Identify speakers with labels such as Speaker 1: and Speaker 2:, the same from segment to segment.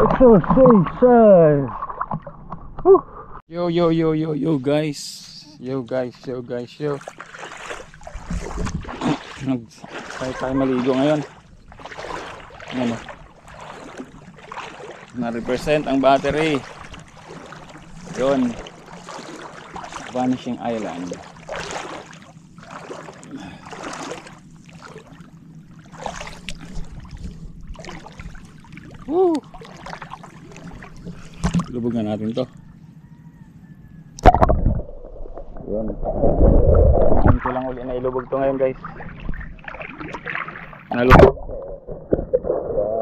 Speaker 1: Exercise. Yo guys. Yo. Tayo maligo ngayon. Ano? Na-represent ang battery. Yun. Vanishing Island. Woo! Lubog na natin to. Yun. Ngayon ko lang uli na ilubog to ngayon guys. Nalubog.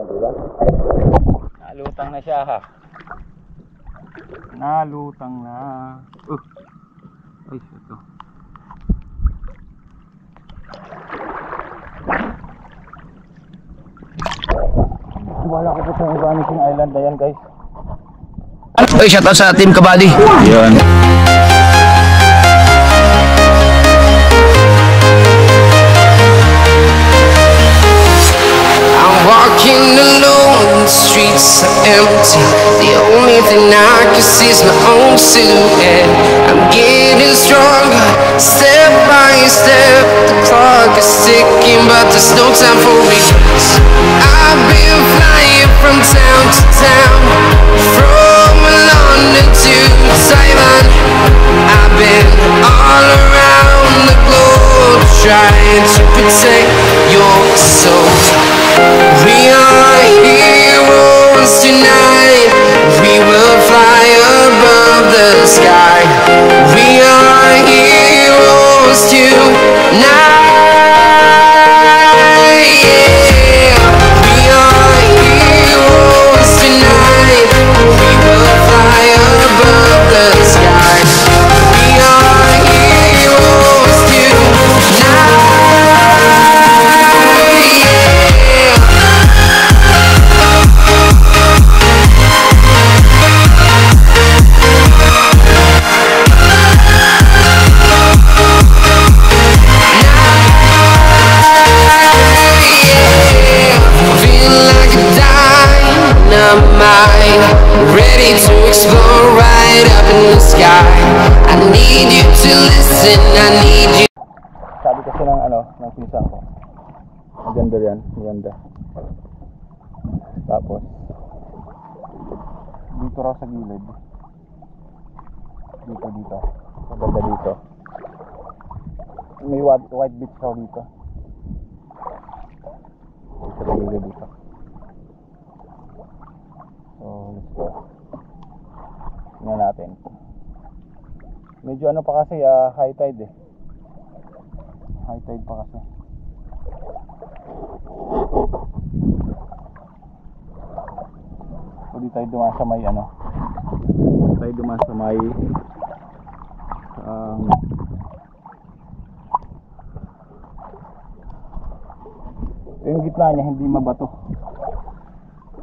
Speaker 1: Diba? Nalutang na siya ha. Nalutang na. Ay, ito. Wala ko po itong Vanishing Island na yan guys.
Speaker 2: Oy, shout out sa Team Kabali.
Speaker 1: Yun.
Speaker 2: I'm walking alone, the streets are empty. The only thing I can see is my own silhouette. I'm getting stronger, step by step. The clock is ticking, but there's no time for regrets. I've been flying from town to town, from London to Taiwan. I've been all around the globe, trying to protect your soul. We are heroes tonight. We will fly above the sky. We are heroes tonight. Yeah. We are heroes tonight. We will fly above the sky. We are heroes tonight. Ready to explore right up in the sky. I need you to listen, I need you.
Speaker 1: Sabi kasi ng pinsan ko. Maganda yan, maganda. Tapos dito raw sa gilid. Dito. Maganda dito. May white beach raw dito. Sa gilid dito. So, let's go. Tingnan natin. Medyo pa kasi, high tide eh. High tide pa kasi. So, di tayo dumaan sa may Di tayo dumaan sa may yung gitna niya hindi mabato.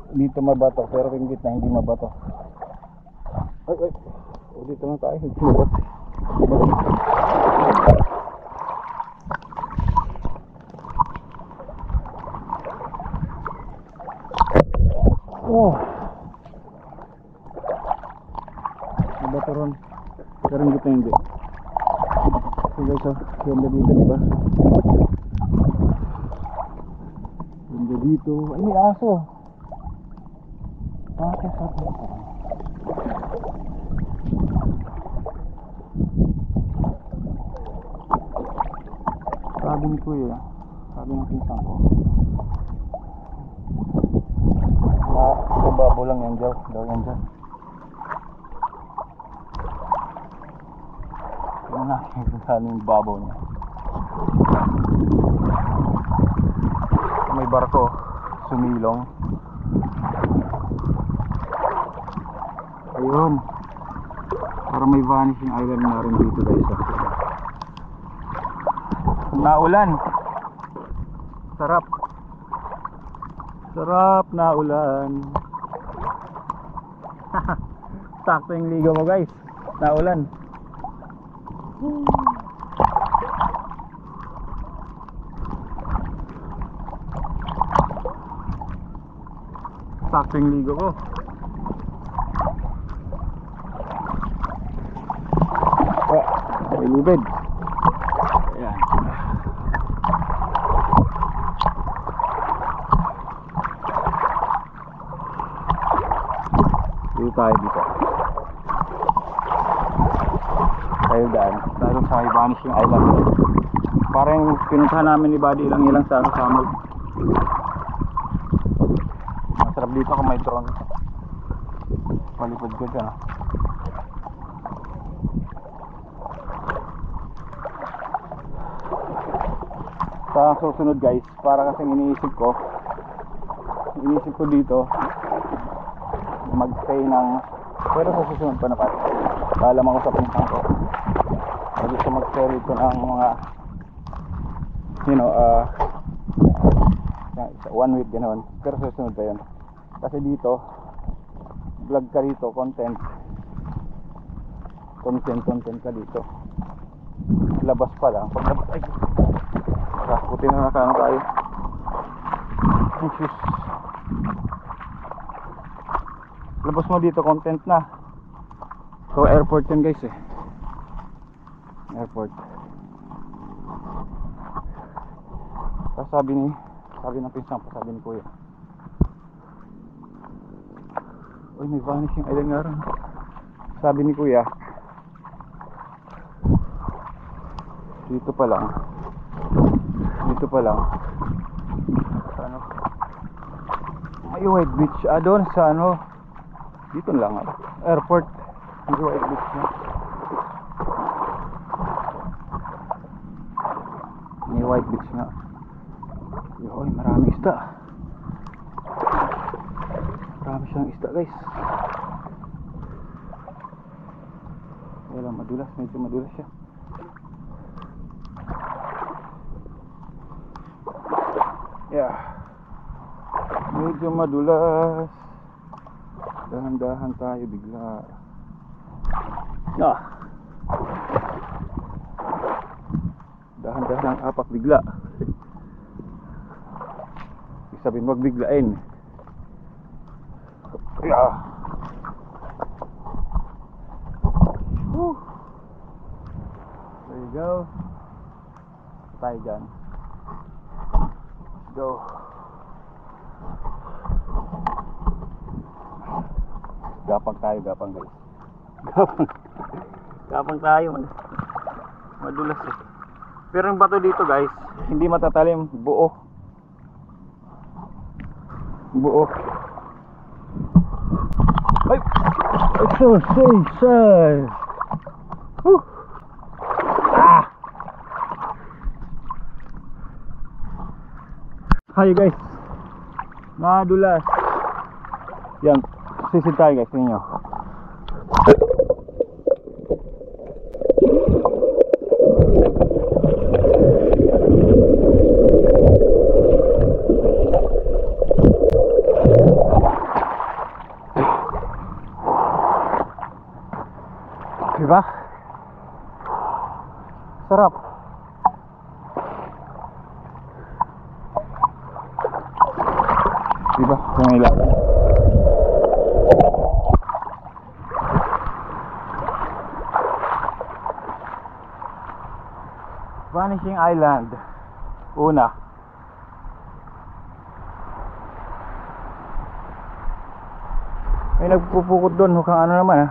Speaker 1: Dito mabato, pero yung gitna hindi mabato. Ay. Dito lang tayo, hindi mabato. Oh. Mabato ron. Pero yung gitna hindi. So guys, ganda dito, diba? Ganda dito. Ay, may aso. Bakit sa dito? Sabi ni Kuya, sabi ng pinsan ko. Sa babo lang yan daw yan dyan. Tignan natin kung saan yung babo niya. May barko, sumilong. Ayun. Parang may Vanishing Island na rin dito guys. Naulan. Sarap. Sarap na ulan. Sakto yung ligo mo guys. Naulan. sakto yung ligo ko. May lubid. Ayan. Dito tayo dito. Tayo daan. Tayo sa may Vanishing Island. Parang pinuntahan namin ni Buddy ilang sa kasama. Masarap dito kung may drone. Palipad ko dyan. Sa susunod guys, para kasing iniisip ko dito magstay ng, pero sa susunod pa naman kaalam ako sa pinsang ko gusto magstay dito ng mga sa 1 week ganoon, pero sa susunod pa yun kasi dito vlog ka dito, content ka dito, labas pa lang paglabas ay buti na nakano tayo. Issues. Labas mo dito, content na. So airport yun guys Airport. Tapos sabi ng pinsan ko, sabi ni kuya, uy may Vanishing Island nga rin. Sabi ni kuya, dito pa lang sa ano, may White Beach doon sa ano, dito lang airport, may White Beach na, may White Beach nga. Yoy, maraming isda, marami siyang isda guys. Wala, madulas, medyo madulas siya. Yeah, medyo madulas. Dahan-dahan tayo bigla. Dahan-dahan apak bigla. Ibig sabihin wag biglain. Yeah. There you go. Tayo dyan. Go. Gapang tayo guys. Gapang tayo madulas Pero yung bato dito guys, hindi matatalim, buo. Ay! Exercise! Hi guys, madulas. Yan, sisid tayo guys, tingnan nyo. Diba? Sarap. Diba? Yung ila. Vanishing Island. Una. May nagpupukot doon. Mukhang ano naman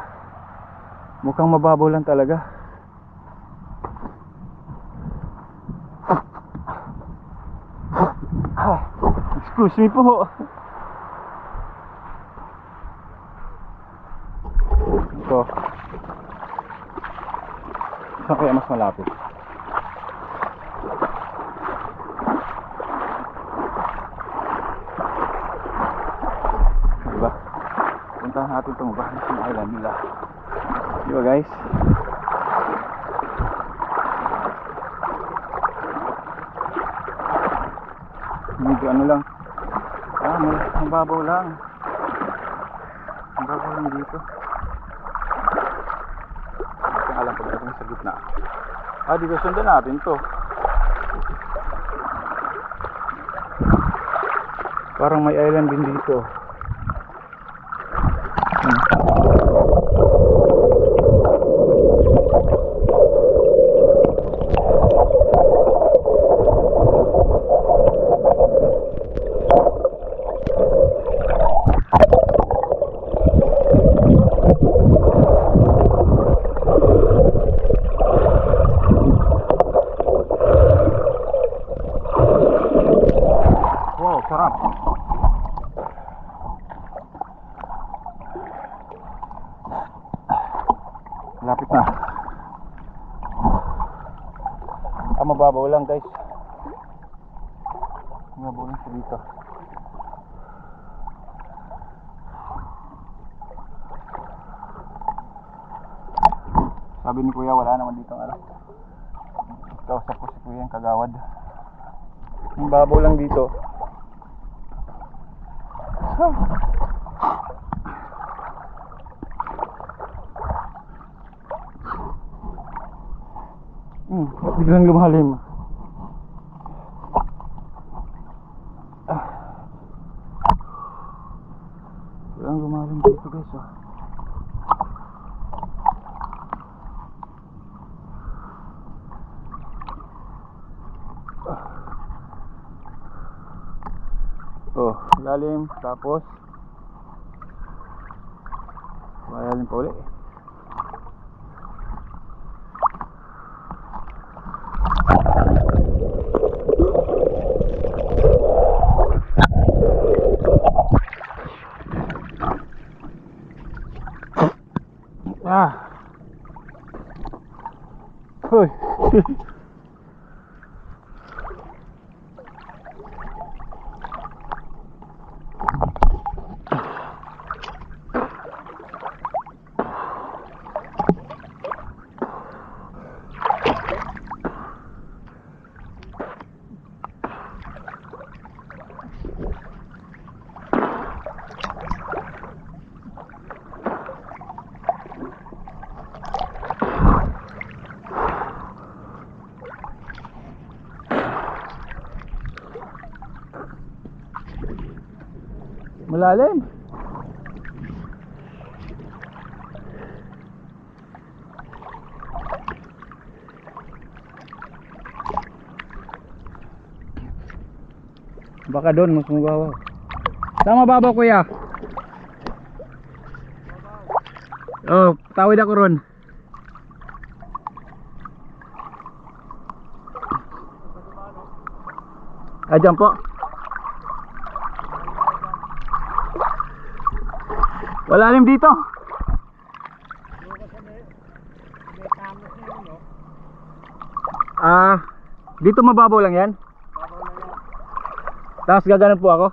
Speaker 1: mukhang mababaw lang talaga. Excuse me po. Ito. Saan kaya mas malapit? Diba? Puntahan natin itong Vanishing Island nila. Diba guys? Medyo ano lang. Mababaw lang. Mababaw lang dito. Ito nga lang pagdating sa gitna. Dito sundan natin to. Parang may island din dito. mababaw lang guys. Mababaw lang sa dito. Sabi ni kuya wala naman dito ano. Kausap ko si kuya yung kagawad. Ang babaw lang dito. Ba't biglang lumalim? Biglang lumalim dito guys oh. Oh, lalim, tapos malalim pa ulit. Hoy. Malalim. Baka doon mas mababaw. Sama babaw kuya. Oh, tawid ako ron. Ayan po. Malalim dito. Dito mababaw lang yan. Tapos gaganon po ako.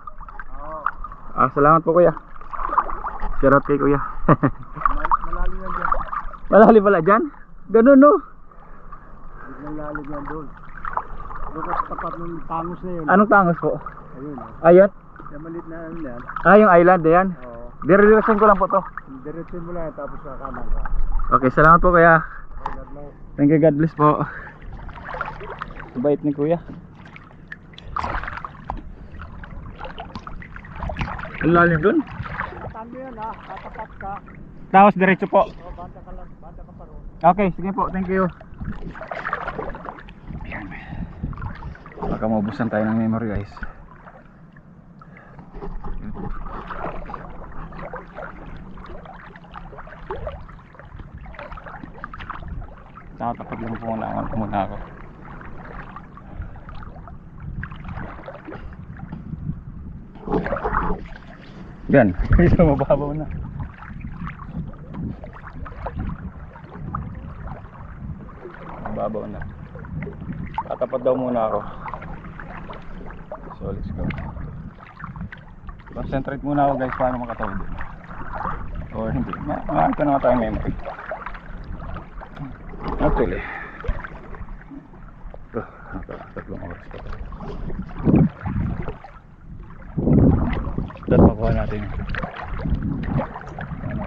Speaker 1: Salamat po kuya. Shoutout kay kuya.
Speaker 3: Malalim yan dyan.
Speaker 1: Malalim pala dyan. Ganun no.
Speaker 3: Biglang lalim yan doon. Doon ka sa tapat ng tangos na yun.
Speaker 1: Anong tangos po?
Speaker 3: Ayun
Speaker 1: Ayun.
Speaker 3: Yung malit na ano yan.
Speaker 1: Yung island yan.
Speaker 3: Oo.
Speaker 1: Dire-direction ko lang po to.
Speaker 3: Diretsin mo lang tapos sa kanan ka.
Speaker 1: Okay, salamat po kuya.
Speaker 3: Okay, God bless.
Speaker 1: Thank you, God bless po. Bait ni kuya. Ang lalim dun.
Speaker 3: Tando yan ha, tatapat ka.
Speaker 1: Tapos diretso po.
Speaker 3: O, banda ka lang, banda ka pa ron.
Speaker 1: Okay, sige po, thank you. Baka maubusan tayo ng memory guys. Nakatapat lang po muna ako. Yan, ito mababaw na. Mababaw na. Tatapat daw muna ako. So let's go. Concentrate muna ako guys paano makatawid din. Or hindi. Makakita naman tayong memory. Actually. Tatlong oras pa tayo. Dapat makuha natin. Ano?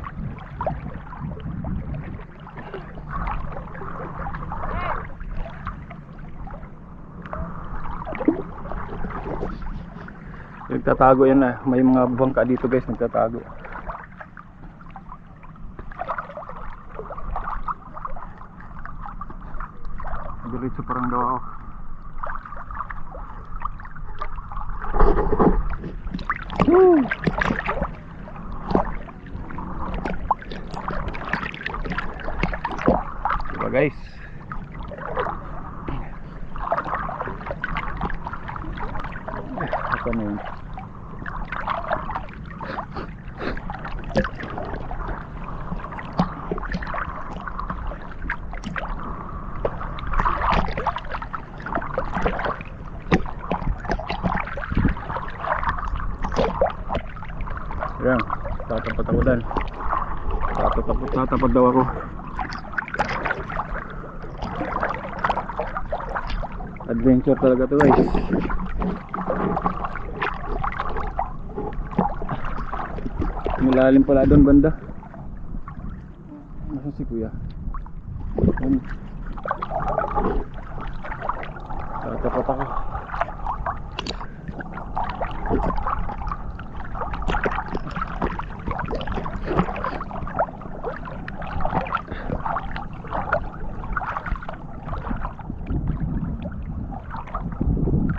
Speaker 1: Nagtatago yan na. May mga bangka dito guys, nagtatago. Diretso parang daw ako. Woo! Diba guys? Ito na yun. Takudan. Tatapad daw ako. Adventure talaga to guys. Malalim pala doon banda. Nasaan si kuya? Tatapat ako.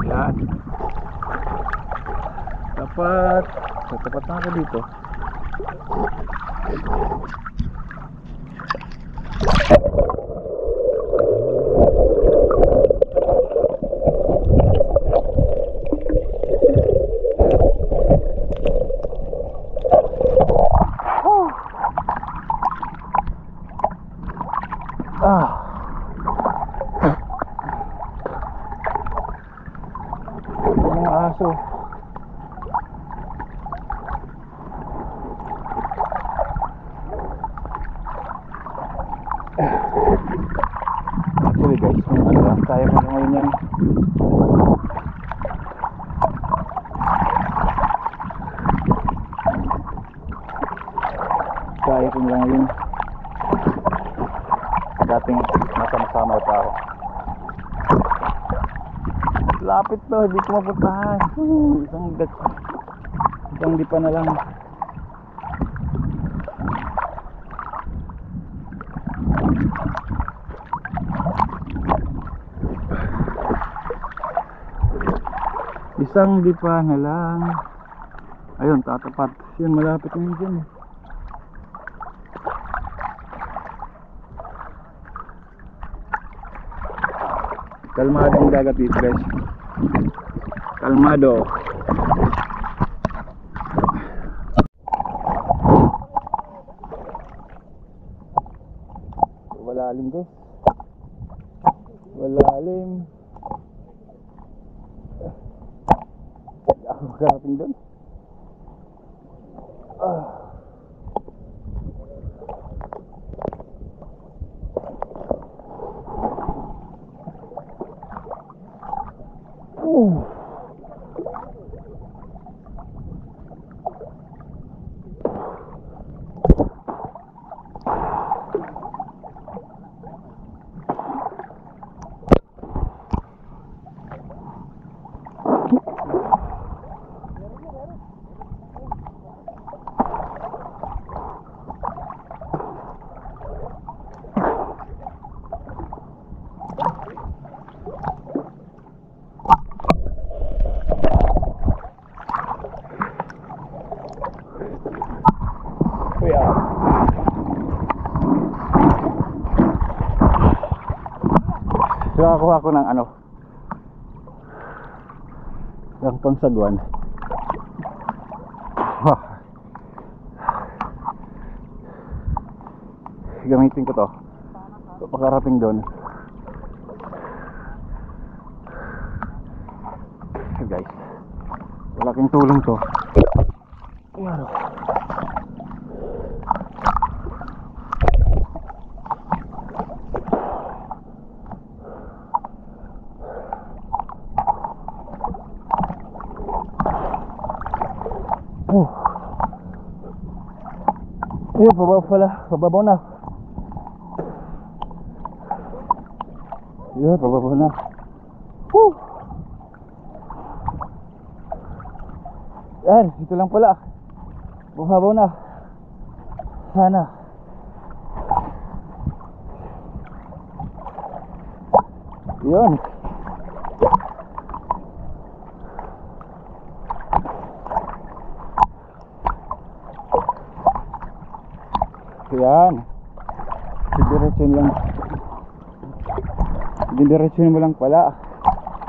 Speaker 1: Yan. Tatapat na ako dito. Mga aso. Actually guys, kung ano lang, kaya ko na ngayon yan. Kaya ko lang ngayon. Dating masama pa ako. Lapit to, hindi ko mapuntahan. Isang di pa na lang. Isang di pa na lang. Ayun, tatapat. Yan, malapit na yun dyan eh. Kalmado ang dagat dito guys. Kalmado. Walalim guys. Walalim. Ako karating doon. So nakakuha ko ng ano, yung pangsaguan. Gamitin ko to pagkarating doon. So guys, malaking tulong to. Ayan. Ayun, pababaw na. Ayun, pababaw na. Yan, ito lang pala. Pababaw na. Sana. Yun. Yan. Didiretsuhin lang. Didiretsuhin mo lang pala.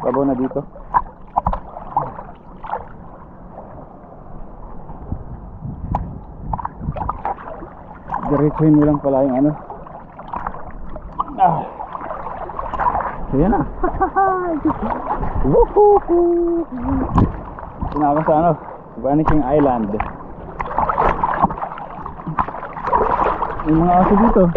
Speaker 1: Babaw na dito. Diretsuhin mo lang pala yung ano. So yan na. Woohoo! Sinaka sa ano, Vanishing Island. Yung mga aso dito.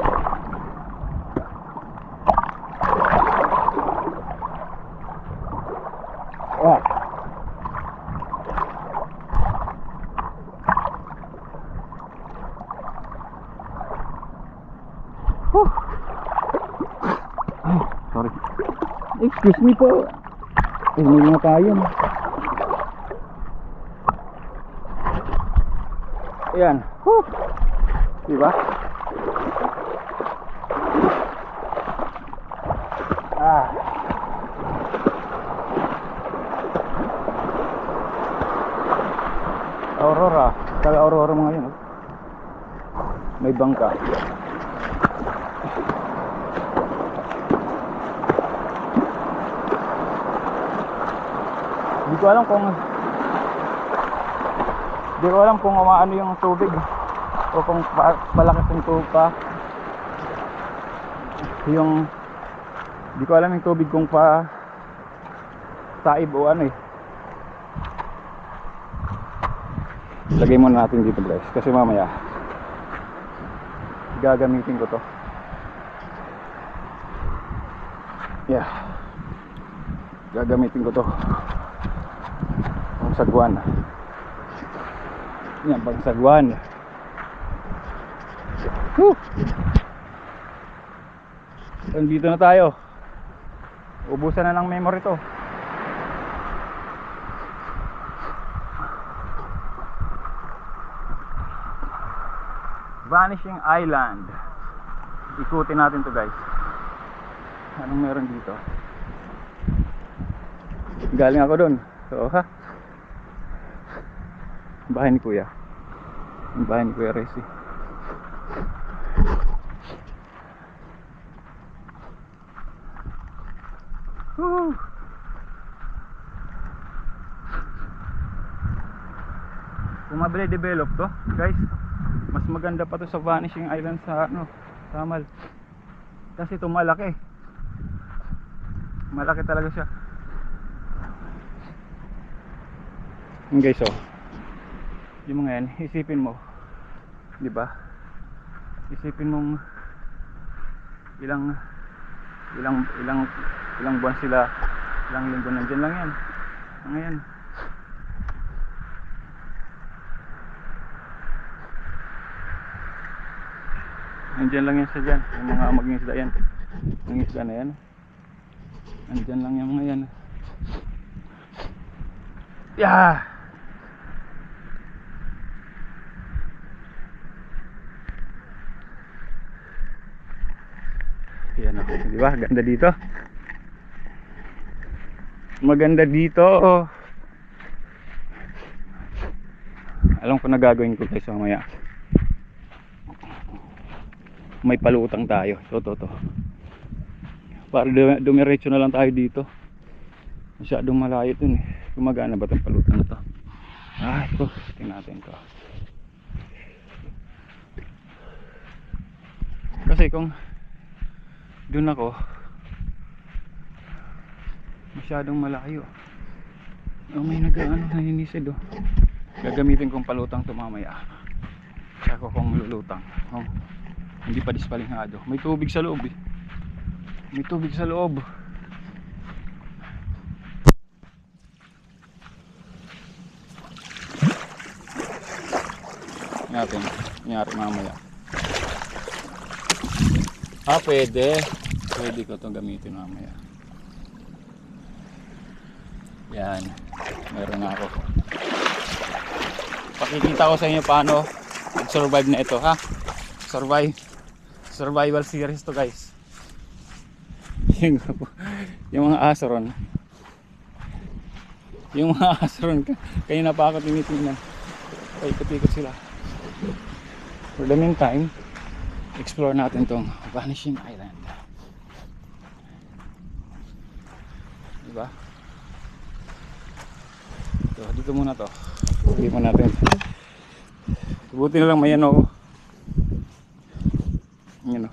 Speaker 1: Ah. Huh. Ay, sorry. Excuse me po. May mga tayo. Ayan. Huh. Diba? Ah. Aurora. Taga Aurora mga yun. May bangka. Hindi ko alam kung umaano yung tubig o kung palakas yung tubig pa. Hindi ko alam yung tubig kung pa saib o ano eh. Lagay muna natin dito guys kasi mamaya gagamitin ko to. Yeah. Gagamitin ko to. Pang sagwan. Yan, pang sagwan. Woo! Andito na tayo. Ubusan na ng memory to. Vanishing Island. Ikutin natin to guys. Anong meron dito? Galing ako doon. So ha. Bahay ni Kuya. Yung bahay ni Kuya Resi. Woo! Kung mabili develop to guys, mas maganda pa to sa Vanishing Island sa Samal. Kasi ito malaki. Malaki talaga siya. Guys, oh. Yung mga yan, isipin mo, 'di ba? Isipin mong ilang buwan sila, ilang linggo nandiyan lang yan. Ngayon. Nandiyan lang yan sa dyan, yung mga mag-isda yan. Ang isda na yan. Nandiyan lang yung mga yan. Yeah! Yan o, diba? Ganda dito. Maganda dito. Alam ko na gagawin ko guys mamaya. May palutang tayo. To. Para dumiretso na lang tayo dito. Masyadong malayo dun eh. Gumagana ba itong palutang na to? Ah, ito. Tingnan natin to. Kasi kung dun ako, masyadong malayo. Oh, may naninisid oh. Gagamitin kong palutang to mamaya. Saka kong lulutang. Oh. Hindi pa dispalingado. May tubig sa loob eh. May tubig sa loob. Natin. Nangyari mamaya. Ah, pwede. Pwede ko itong gamitin mamaya. Yan. Meron na ako. Pakikita ko sa inyo paano mag-survive na ito ha. Survival series to guys. Yung mga aso ron. Yung mga aso ron kanina pa ako tinitingnan. Paikot-ikot sila. For the meantime, explore natin tong Vanishing Island. Diba? Dito muna to. Hindi mo natin. Buti na lang may ano. Ano?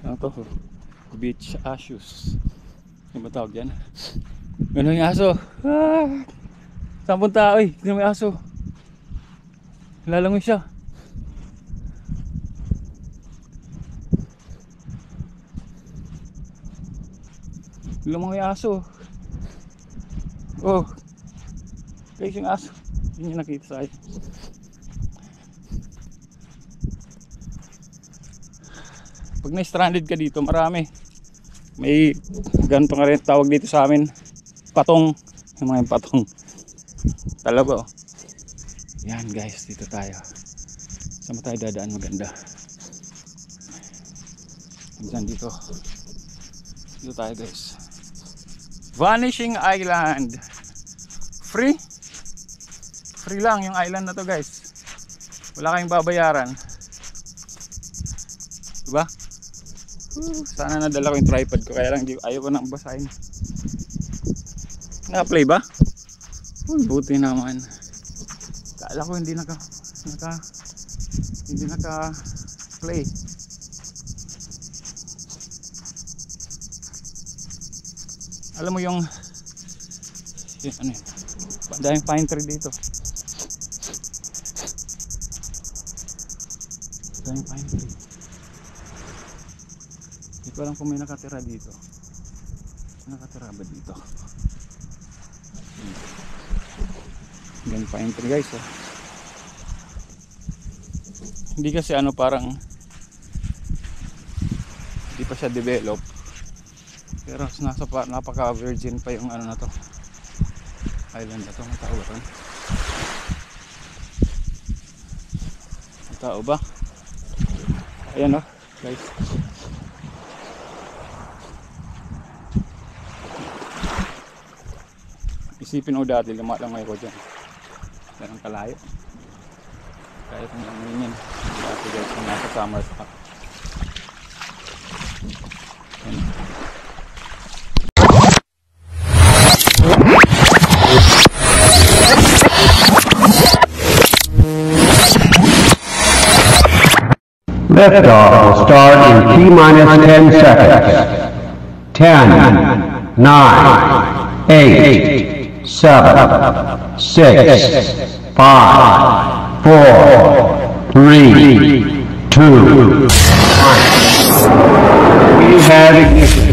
Speaker 1: Ano to? Beach ashes. Ano ba tawag yan? Ano yung aso? Ah! Saan punta? Uy, hindi may aso. Lalangoy siya. Lumang yung aso. Oh. Guys, yung aso. Hindi nyo nakita sa akin. Pag na-stranded ka dito, marami. May ganito nga rin tawag dito sa amin. Patong. Yung mga patong. Talaga oh. Yan guys, dito tayo. Saan tayo dadaan maganda? Diyan dito. Dito tayo guys. Vanishing Island. Free? Free lang yung island na to guys. Wala kayong babayaran. Diba? Sana nadala ko yung tripod ko. Kaya lang ayaw ko nang basahin. Na-play ba? Uy, buti naman. Kala ko hindi naka play. Alam mo yung ano yun, pandayang pine tree dito. Pandayang pine tree. Hindi ko alam kung may nakatira dito. Nakatira ba dito? Pandayang pine tree guys oh. Hindi kasi ano, parang hindi pa siya develop. Pero napaka virgin pa yung ano na to. Island na to. May tao ba? May tao ba? Ayan oh guys. Isipin mo dati lumalangoy ko dyan. Ganang kalayo. Kahit ang langin. Dati guys kung nasa summer pa. Ayan.
Speaker 4: Liftoff will start in T-minus 10 seconds. 10, 9, 8, 7, 6, 5, 4, 3, 2, 1. We have ignition.